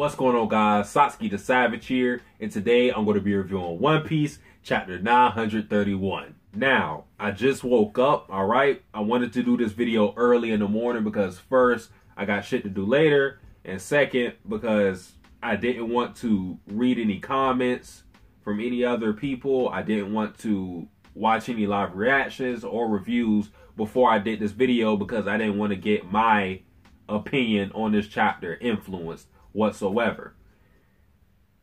What's going on, guys? Satsuki the Savage here, and today I'm going to be reviewing One Piece chapter 931. Now, I just woke up, alright? I wanted to do this video early in the morning because first, I got shit to do later, and second, because I didn't want to read any comments from any other people. I didn't want to watch any live reactions or reviews before I did this video because I didn't want to get my opinion on this chapter influenced whatsoever.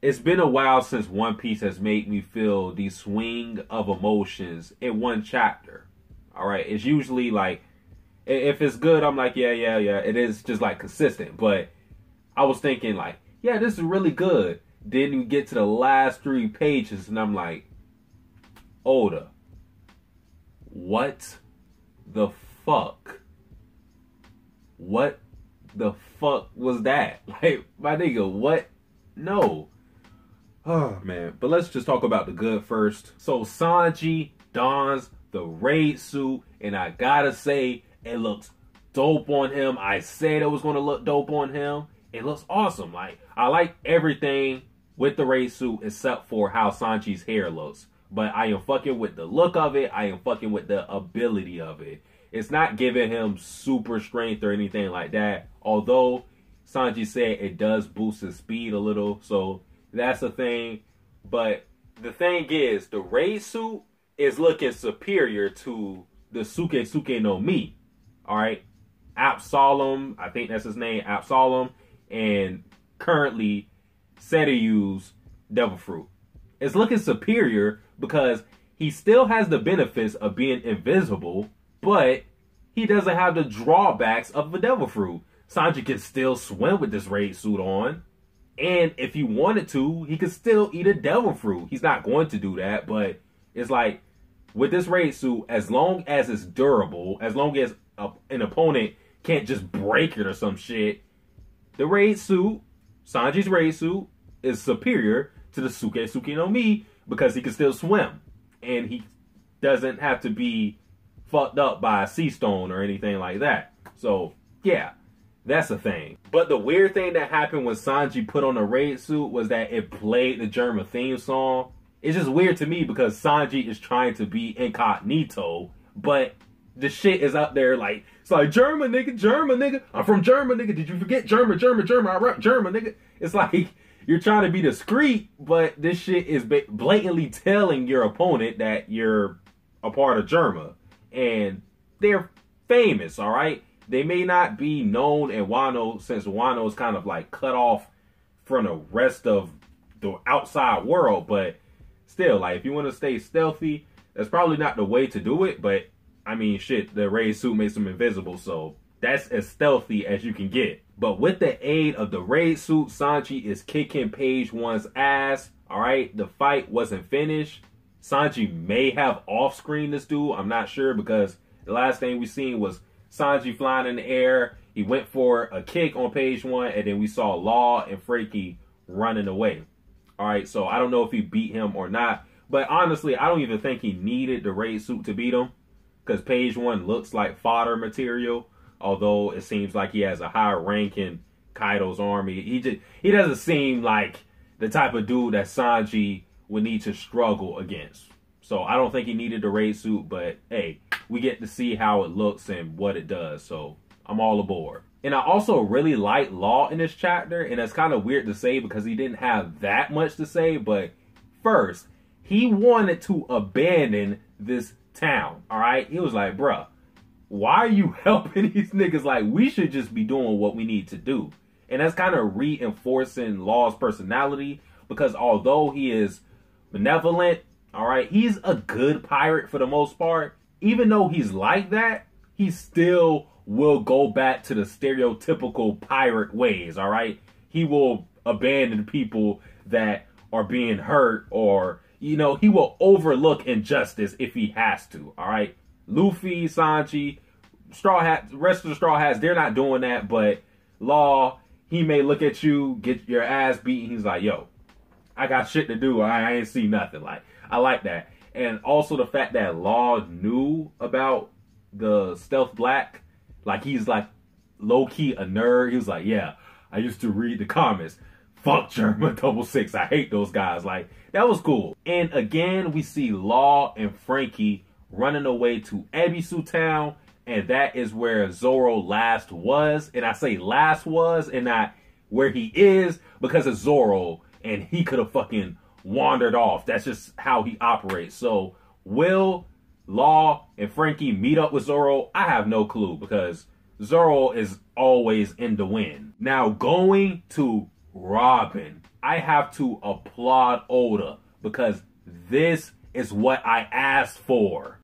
It's been a while since One Piece has made me feel the swing of emotions in one chapter. Alright, it's usually like, if it's good, I'm like, yeah. It is just like consistent. But I was thinking like, yeah, this is really good. Then you get to the last 3 pages and I'm like, Oda, what the fuck? What the fuck was that? Like, my nigga, what? No. Oh, man. But let's just talk about the good first. So, Sanji dons the raid suit, and I gotta say, it looks dope on him. I said it was gonna look dope on him. It looks awesome. Like, I like everything with the raid suit except for how Sanji's hair looks. But I am fucking with the look of it. I am fucking with the ability of it. It's not giving him super strength or anything like that. Although Sanji said it does boost his speed a little. So that's a thing. But the thing is, the raid suit is looking superior to the Suke no Mi. Alright? Absolem, I think that's his name, Absolem. And currently, Seteyu's Devil Fruit. It's looking superior because he still has the benefits of being invisible, but he doesn't have the drawbacks of the Devil Fruit. Sanji can still swim with this raid suit on, and if he wanted to, he could still eat a Devil Fruit. He's not going to do that, but it's like, with this raid suit, as long as it's durable, as long as an opponent can't just break it or some shit, the raid suit, Sanji's raid suit, is superior to the Suke no Mi because he can still swim. And he doesn't have to be fucked up by a sea stone or anything like that. So, yeah, that's a thing. But the weird thing that happened when Sanji put on the raid suit was that it played the German theme song. It's just weird to me because Sanji is trying to be incognito, but the shit is up there like, it's like, German nigga, I'm from German nigga, did you forget German, I rap German nigga. It's like, you're trying to be discreet, but this shit is blatantly telling your opponent that you're a part of Germa. And they're famous, alright? They may not be known in Wano since Wano is kind of like cut off from the rest of the outside world, but still, like, if you want to stay stealthy, that's probably not the way to do it, but I mean, shit, the raid suit makes them invisible, so that's as stealthy as you can get. But with the aid of the raid suit, Sanji is kicking Page One's ass. Alright, the fight wasn't finished. Sanji may have off-screened this dude. I'm not sure because the last thing we seen was Sanji flying in the air. He went for a kick on Page One, and then we saw Law and Frankie running away. Alright, so I don't know if he beat him or not. But honestly, I don't even think he needed the raid suit to beat him because Page One looks like fodder material. Although it seems like he has a higher rank in Kaido's army. He doesn't seem like the type of dude that Sanji would need to struggle against. So I don't think he needed the raid suit, but hey, we get to see how it looks and what it does. So I'm all aboard. And I also really like Law in this chapter, and it's kind of weird to say because he didn't have that much to say, but first, he wanted to abandon this town, alright? He was like, bruh, why are you helping these niggas? Like, we should just be doing what we need to do. And that's kind of reinforcing Law's personality because although he is benevolent, alright, he's a good pirate for the most part. Even though he's like that, he still will go back to the stereotypical pirate ways, alright? He will abandon people that are being hurt or, you know, he will overlook injustice if he has to, alright? Luffy, Sanji, Straw Hat, the rest of the Straw Hats, they're not doing that, but Law, he may look at you, get your ass beaten, he's like, yo, I got shit to do, I ain't see nothing. Like, I like that. And also the fact that Law knew about the Stealth Black, like he's like low-key a nerd. He was like, yeah, I used to read the comics. fuck German 66. I hate those guys. Like, that was cool. And again, we see Law and Frankie running away to Ebisu Town, and that is where Zoro last was. And I say last was and not where he is because it's Zoro, and he could have fucking wandered off. That's just how he operates. So will Law and Frankie meet up with Zoro? I have no clue because Zoro is always in the wind. Now going to Robin, I have to applaud Oda because this is what I asked for.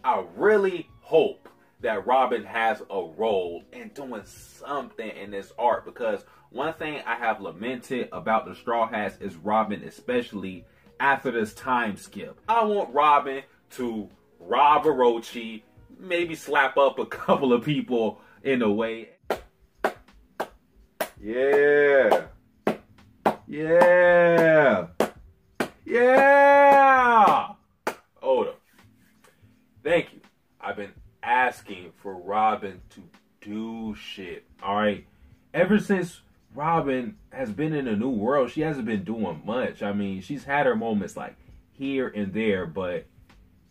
I really hope that Robin has a role in doing something in this arc, because one thing I have lamented about the Straw Hats is Robin, especially after this time skip. I want Robin to rob Orochi, maybe slap up a couple of people in a way. Yeah. Yeah. Yeah. Oda, thank you. I've been asking for Robin to do shit. Alright? Ever since Robin has been in a new world, she hasn't been doing much. I mean, she's had her moments like here and there, but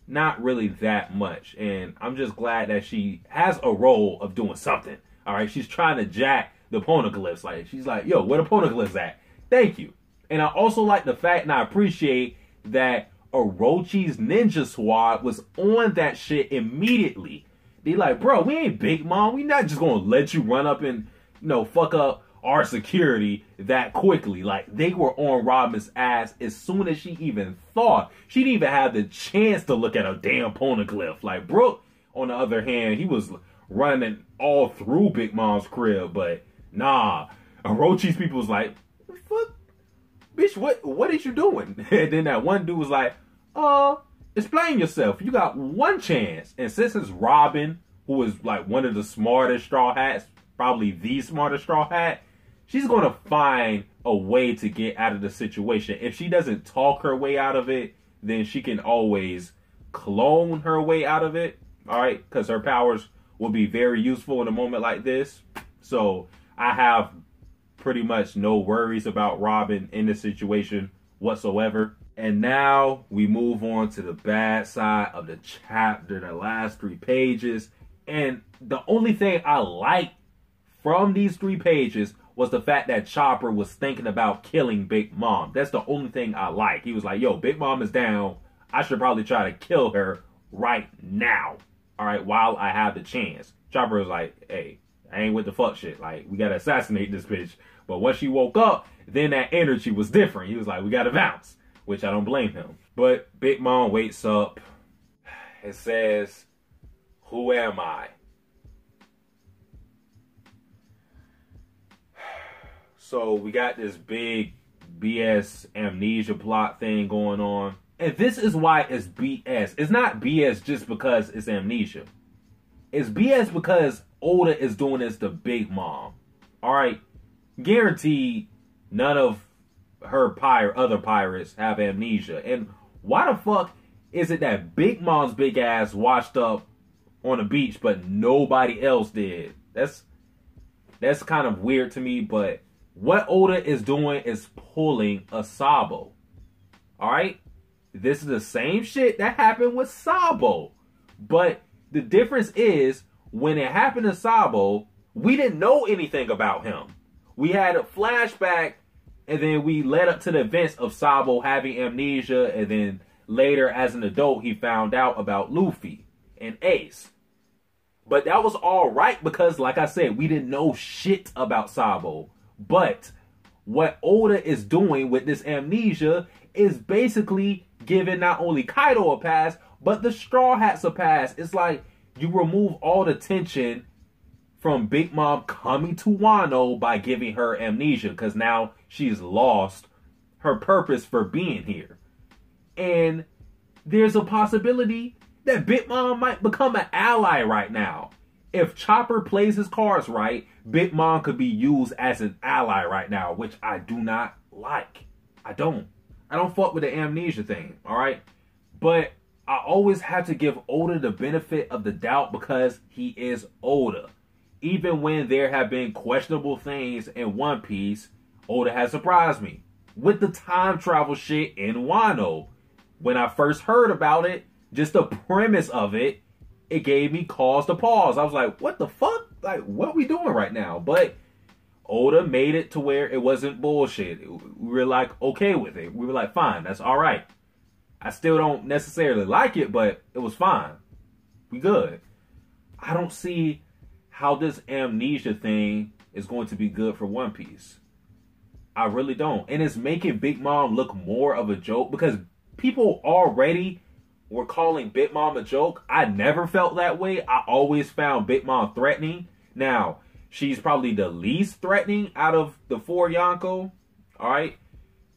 not really that much. And I'm just glad that she has a role of doing something. Alright? She's trying to jack the poneglyphs. Like, she's like, yo, where the poneglyphs at? Thank you. And I also like the fact, and I appreciate that Orochi's ninja squad was on that shit immediately. They like, bro, we ain't Big Mom. We not just gonna let you run up and, you know, fuck up our security that quickly. Like, they were on Robin's ass as soon as she even thought. She didn't even have the chance to look at a damn poneglyph. Like, Brook, on the other hand, he was running all through Big Mom's crib, but nah. Orochi's people was like, fuck? Bitch, what is you doing? And then that one dude was like, explain yourself. You got one chance. And since it's Robin, who is like one of the smartest Straw Hats, probably the smartest Straw Hat, she's going to find a way to get out of the situation. If she doesn't talk her way out of it, then she can always clone her way out of it. All right? Because her powers will be very useful in a moment like this. So I have pretty much no worries about Robin in this situation whatsoever. And now we move on to the bad side of the chapter, the last 3 pages. And the only thing I liked from these 3 pages was the fact that Chopper was thinking about killing Big Mom. That's the only thing I like. He was like, yo, Big Mom is down. I should probably try to kill her right now. All right, while I have the chance. Chopper was like, hey, I ain't with the fuck shit. Like, we gotta assassinate this bitch. But once she woke up, then that energy was different. He was like, we gotta bounce. Which I don't blame him. But Big Mom wakes up and says, who am I? So we got this big BS amnesia plot thing going on. And this is why it's BS. It's not BS just because it's amnesia. It's BS because Oda is doing this to Big Mom. Alright? Guaranteed none of her other pirates have amnesia. And why the fuck is it that Big Mom's big ass washed up on the beach but nobody else did? That's kind of weird to me, but what Oda is doing is pulling a Sabo. Alright? This is the same shit that happened with Sabo. But the difference is, when it happened to Sabo, we didn't know anything about him. We had a flashback, and then we led up to the events of Sabo having amnesia, and then later, as an adult, he found out about Luffy and Ace. But that was alright because, like I said, we didn't know shit about Sabo. But what Oda is doing with this amnesia is basically giving not only Kaido a pass, but the Straw Hats a pass. It's like you remove all the tension from Big Mom coming to Wano by giving her amnesia, because now she's lost her purpose for being here. And there's a possibility that Big Mom might become an ally right now. If Chopper plays his cards right, Big Mom could be used as an ally right now, which I do not like. I don't fuck with the amnesia thing, alright? But I always have to give Oda the benefit of the doubt because he is Oda. Even when there have been questionable things in One Piece, Oda has surprised me with the time travel shit in Wano. When I first heard about it, just the premise of it, it gave me cause to pause. I was like, what the fuck? Like, what are we doing right now? But Oda made it to where it wasn't bullshit. We were like, okay with it. We were like, fine, that's all right. I still don't necessarily like it, but it was fine. We good. I don't see how this amnesia thing is going to be good for One Piece. I really don't. And it's making Big Mom look more of a joke because people already were calling Big Mom a joke. I never felt that way. I always found Big Mom threatening. Now, she's probably the least threatening out of the 4 Yonko. Alright?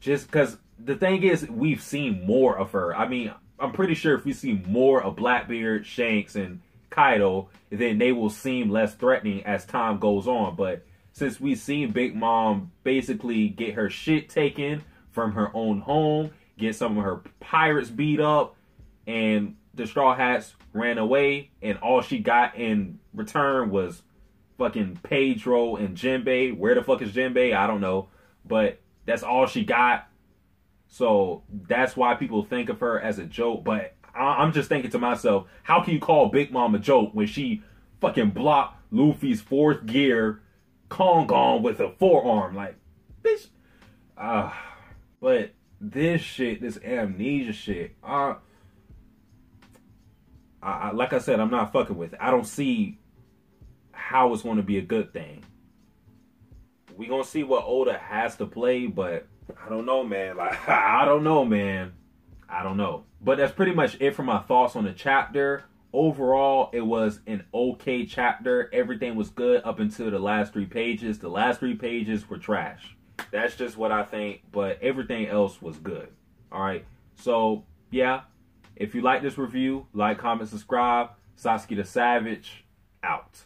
Just because the thing is, we've seen more of her. I mean, I'm pretty sure if we see more of Blackbeard, Shanks, and Kaido, then they will seem less threatening as time goes on. But since we've seen Big Mom basically get her shit taken from her own home, get some of her pirates beat up, and the Straw Hats ran away, and all she got in return was fucking Pedro and Jinbei. Where the fuck is Jinbei? I don't know. But that's all she got. So that's why people think of her as a joke. But I'm just thinking to myself, how can you call Big Mom a joke when she fucking blocked Luffy's 4th gear Kongon with a forearm? Like, bitch. But this shit, this amnesia shit, like I said, I'm not fucking with it. I don't see how it's going to be a good thing. We gonna see what Oda has to play, but I don't know, man. Like, I don't know, man. I don't know. But that's pretty much it for my thoughts on the chapter. Overall, it was an okay chapter. Everything was good up until the last 3 pages. The last 3 pages were trash. That's just what I think, but everything else was good. Alright, so, yeah. If you like this review, like, comment, subscribe. Satsuki the Savage, out.